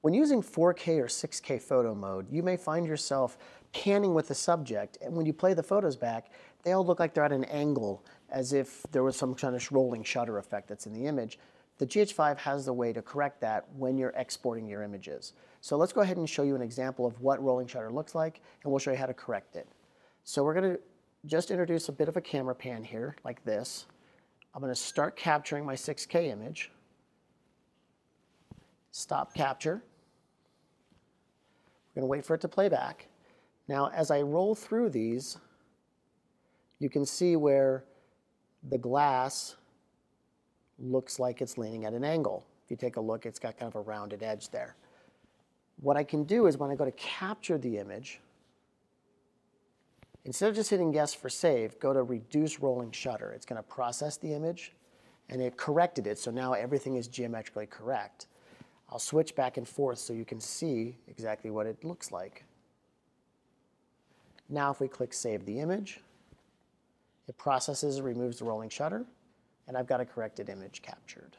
When using 4K or 6K photo mode, you may find yourself panning with the subject, and when you play the photos back, they all look like they're at an angle, as if there was some kind of rolling shutter effect that's in the image. The GH5 has the way to correct that when you're exporting your images. So let's go ahead and show you an example of what rolling shutter looks like, and we'll show you how to correct it. So we're going to just introduce a bit of a camera pan here, like this. I'm going to start capturing my 6K image. Stop capture. We're going to wait for it to play back. Now, as I roll through these, you can see where the glass looks like it's leaning at an angle. If you take a look, it's got kind of a rounded edge there. What I can do is when I go to capture the image, instead of just hitting yes for save, go to reduce rolling shutter. It's going to process the image, and it corrected it, so now everything is geometrically correct. I'll switch back and forth so you can see exactly what it looks like. Now if we click Save the Image, it processes and removes the rolling shutter, and I've got a corrected image captured.